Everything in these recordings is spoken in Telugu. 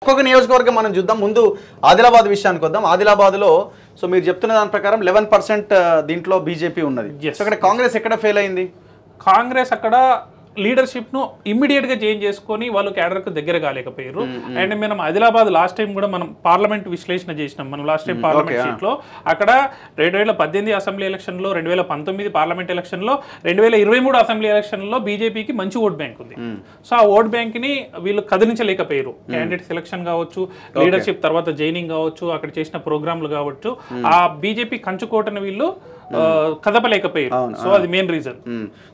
ఒక్కొక్క నియోజకవర్గం మనం చూద్దాం. ముందు ఆదిలాబాద్ విషయానికి వద్దాం. ఆదిలాబాద్లో సో మీరు చెప్తున్న దాని ప్రకారం 11% దీంట్లో బీజేపీ ఉన్నది. సో అక్కడ కాంగ్రెస్ ఎక్కడ ఫెయిల్ అయింది? కాంగ్రెస్ అక్కడ లీడర్షిప్ ను ఇమ్మీడియట్ గా చేంజ్ చేసుకొని వాళ్ళు క్యాడర్ కు దగ్గర కాలేకపోయారు. అండ్ మనం ఆదిలాబాద్ లాస్ట్ టైం కూడా మనం పార్లమెంట్ విశ్లేషణ చేసినాం. మనం లాస్ట్ టైం పార్లమెంట్ సీట్ లో అక్కడ 2018 అసెంబ్లీ ఎలక్షన్ లో, 2019 పార్లమెంట్ ఎలక్షన్ లో, 2023 అసెంబ్లీ ఎలక్షన్ లో బీజేపీకి మంచి ఓట్ బ్యాంక్ ఉంది. సో ఆ ఓట్ బ్యాంక్ ని వీళ్ళు కదిలించలేకపోయారు. క్యాండిడేట్ సెలక్షన్ కావచ్చు, లీడర్షిప్ తర్వాత జైనింగ్ కావచ్చు, అక్కడ చేసిన ప్రోగ్రాంలు కావచ్చు, ఆ బీజేపీ కంచుకోటను వీళ్ళు కదపలేకపోయారు. సో అది main reason.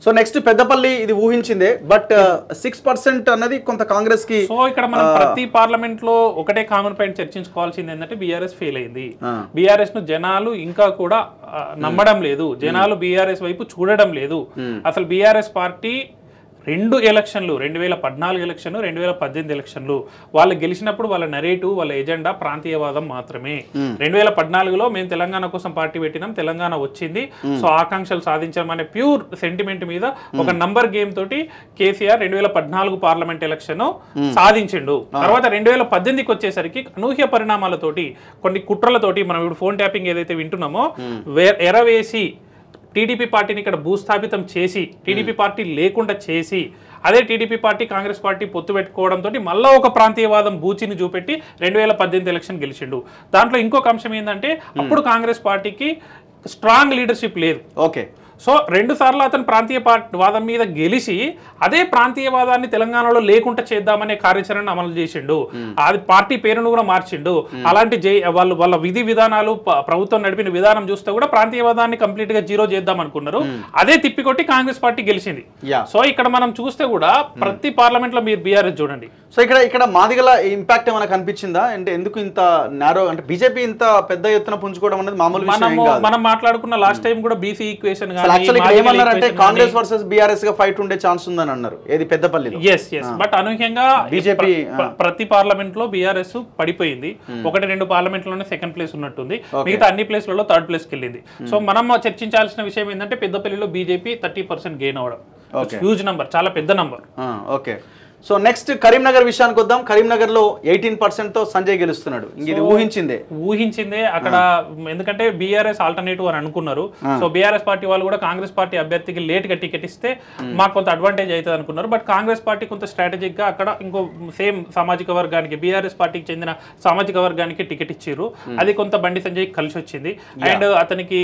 So next Peddapalli ఇది ఊహించిందే, బట్ 6% అన్నది కొంత కాంగ్రెస్ కి. సో ఇక్కడ మనం ప్రతి పార్లమెంట్ లో ఒకటే కామన్ పాయింట్ చర్చించుకోవాల్సింది ఏంటంటే బీఆర్ఎస్ ఫెయిల్ అయింది. బీఆర్ఎస్ ను జనాలు ఇంకా కూడా నమ్మడం లేదు, జనాలు బీఆర్ఎస్ వైపు చూడడం లేదు. అసలు బీఆర్ఎస్ పార్టీ 2 ఎలక్షన్లు, 2014 ఎలక్షన్, 2018 ఎలక్షన్లు వాళ్ళు గెలిచినప్పుడు వాళ్ళ నెరేటివ్, వాళ్ళ ఎజెండా ప్రాంతీయవాదం మాత్రమే. 2014లో మేము తెలంగాణ కోసం పార్టీ పెట్టినాం, తెలంగాణ వచ్చింది, సో ఆకాంక్షలు సాధించడం అనే ప్యూర్ సెంటిమెంట్ మీద ఒక నంబర్ గేమ్ తోటి కేసీఆర్ 2014 పార్లమెంట్ ఎలక్షన్ సాధించిండు. తర్వాత 2018కి వచ్చేసరికి అనూహ్య పరిణామాలతోటి, కొన్ని కుట్రలతోటి, మనం ఇప్పుడు ఫోన్ ట్యాపింగ్ ఏదైతే వింటున్నామో ఎరవేసి టీడీపీ పార్టీని ఇక్కడ భూస్థాపితం చేసి, టీడీపీ పార్టీ లేకుండా చేసి, అదే టీడీపీ పార్టీ కాంగ్రెస్ పార్టీ పొత్తు పెట్టుకోవడంతో మళ్ళా ఒక ప్రాంతీయవాదం బూచిని చూపెట్టి 2018 ఎలక్షన్ గెలిచిండు. దాంట్లో ఇంకొక అంశం ఏంటంటే అప్పుడు కాంగ్రెస్ పార్టీకి స్ట్రాంగ్ లీడర్షిప్ లేదు. ఓకే. సో 2 సార్లు అతను వాదం మీద గెలిచి అదే ప్రాంతీయవాదాన్ని తెలంగాణలో లేకుండా చేద్దామనే కార్యాచరణ అమలు చేసిండు. అది పార్టీ పేరును కూడా మార్చిండు. అలాంటి వాళ్ళ విధి విధానాలు, ప్రభుత్వం నడిపిన విధానం చూస్తే కూడా ప్రాంతీయవాదాన్ని కంప్లీట్ గా జీరో చేద్దాం అనుకున్నారు. అదే తిప్పికొట్టి కాంగ్రెస్ పార్టీ గెలిచింది. సో ఇక్కడ మనం చూస్తే కూడా ప్రతి పార్లమెంట్ లో మీరు బీఆర్ఎస్ చూడండి. సో ఇక్కడ మాదిగల ఇంపాక్ట్ ఏమైనా కనిపించిందా? అంటే ఎందుకు ఇంత నారో, అంటే బీజేపీ ఇంత పెద్ద ఎత్తున పుంజుకోవడం అనేది మామూలు విషయం కాదు. మనం మాట్లాడుకున్న లాస్ట్ టైం కూడా బీసీ ఈక్వేషన్ ఏమన్నారంటే కాంగ్రెస్ వర్సెస్ బీఆర్ఎస్ గా ఫైట్ ఉండే ఛాన్స్ ఉందని అన్నారు. ఏది పెద్దపల్లిలో. బట్ అనూహ్యంగా బీజేపీ ప్రతి పార్లమెంట్ లో బీఆర్ఎస్ పడిపోయింది. 1-2 పార్లమెంట్ లోనే సెకండ్ ప్లేస్ ఉన్నట్టుంది, మిగతా అన్ని ప్లేస్లలో థర్డ్ ప్లేస్ కి వెళ్ళింది. సో మనం చర్చించాల్సిన విషయం ఏంటంటే పెద్దపల్లిలో బీజేపీ 30% గెయిన్ అవడం హ్యూజ్ నంబర్, చాలా పెద్ద number. Okay. So next Karimnagar విషయానికి వద్దాం. కరీంనగర్ లో 18% తో సంజయ్ గెలుస్తున్నాడు. ఇది ఊహించిందే అక్కడ. ఎందుకంటే బీఆర్ఎస్ ఆల్టర్నేటివ్ అని అనుకున్నారు. సో బీఆర్ఎస్ పార్టీ వాళ్ళు కూడా కాంగ్రెస్ పార్టీ అభ్యర్థికి లేట్ గా టికెట్ ఇస్తే మాకు కొంత అడ్వాంటేజ్ అవుతుంది అనుకున్నారు. బట్ కాంగ్రెస్ పార్టీ కొంత స్ట్రాటజిక్ గా అక్కడ ఇంకో సేమ్ సామాజిక వర్గానికి, బీఆర్ఎస్ పార్టీకి చెందిన సామాజిక వర్గానికి టికెట్ ఇచ్చారు. అది కొంత బండి సంజయ్ కలిసి వచ్చింది. అండ్ అతనికి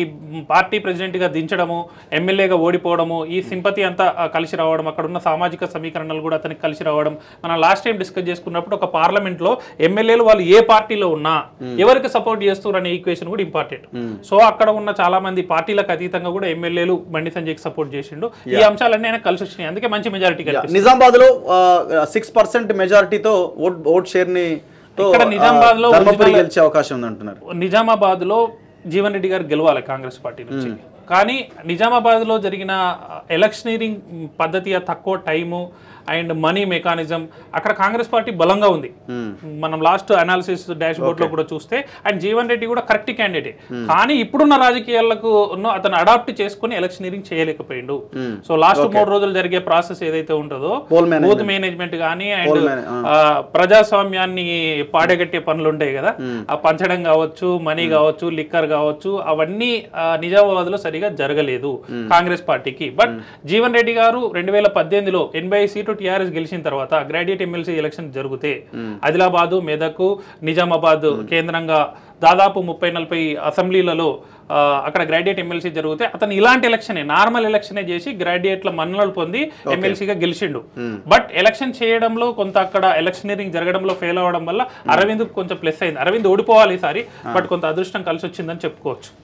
పార్టీ ప్రెసిడెంట్ గా దించడము, ఎమ్మెల్యేగా ఓడిపోవడము, ఈ సింపతి అంతా కలిసి రావడం, అక్కడ ఉన్న సామాజిక సమీకరణలు కూడా అతనికి కలిసి రావడం. మనం లాస్ట్ టైం డిస్కస్ చేసుకున్నప్పుడు ఒక పార్లమెంట్ లో ఎమ్మెల్యేలు వాళ్ళు ఏ పార్టీలో ఉన్నా ఎవరికి సపోర్ట్ చేస్తారు అనే ఈక్వేషన్ కూడా ఇంపార్టెంట్. సో అక్కడ ఉన్న చాలా మంది పార్టీలకు అతీతంగా కూడా ఎమ్మెల్యేలు బండి సంజయ్కి సపోర్ట్ చేసిండు. ఈ అంశాలన్నీ ఆయన కలిసి వచ్చినాయి, అందుకే మంచి మెజారిటీ. నిజామాబాద్ లో 6% మెజారిటీతో ఓట్ షేర్ ని నిజామాబాద్ లో గెలిచే అవకాశం ఉంది అంటున్నారు. నిజామాబాద్ లో జీవన్ రెడ్డి గారు గెలవాలి కాంగ్రెస్ పార్టీ నుంచి. కానీ నిజామాబాద్ లో జరిగిన ఎలక్షనీరింగ్ పద్ధతి, తక్కువ టైము అండ్ మనీ మెకానిజం, అక్కడ కాంగ్రెస్ పార్టీ బలంగా ఉంది. మనం లాస్ట్ అనాలిసిస్ డాష్ బోర్డ్ లో కూడా చూస్తే అండ్ జీవన్ రెడ్డి కూడా కరెక్ట్ క్యాండిడేట్. కానీ ఇప్పుడున్న రాజకీయాలకు అతను అడాప్ట్ చేసుకుని ఎలక్షనీరింగ్ చేయలేకపోయిండు. సో లాస్ట్ 3 రోజులు జరిగే ప్రాసెస్ ఏదైతే ఉంటుందో, బూత్ మేనేజ్మెంట్ కానీ అండ్ ప్రజాస్వామ్యాన్ని పాడగట్టే పనులు ఉంటాయి కదా, ఆ పంచడం కావచ్చు, మనీ కావచ్చు, లిక్కర్ కావచ్చు, అవన్నీ నిజామాబాద్ లో సరిగా జరగలేదు కాంగ్రెస్ పార్టీకి. బట్ జీవన్ రెడ్డి గారు 2018లో 80 సీట్లు టీఆర్ఎస్ గెలిచిన తర్వాత గ్రాడ్యుయేట్ ఎమ్మెల్సీ ఎలక్షన్ జరిగితే ఆదిలాబాదు, మెదక్, నిజామాబాద్ కేంద్రంగా దాదాపు 30-40 అసెంబ్లీలలో అక్కడ గ్రాడ్యుయేట్ ఎమ్మెల్సీ జరిగితే అతను ఇలాంటి ఎలక్షనే, నార్మల్ ఎలక్షనే చేసి గ్రాడ్యుయేట్ల మన్ననలు పొంది ఎమ్మెల్సీగా గెలిచిండు. బట్ ఎలక్షన్ చేయడంలో కొంత అక్కడ ఎలక్షనీరింగ్ జరగడంలో ఫెయిల్ అవడం వల్ల అరవింద్ కొంచెం ప్లస్ అయింది. అరవింద్ ఓడిపోవాలి ఈసారి, బట్ కొంత అదృష్టం కలిసి వచ్చిందని చెప్పుకోవచ్చు.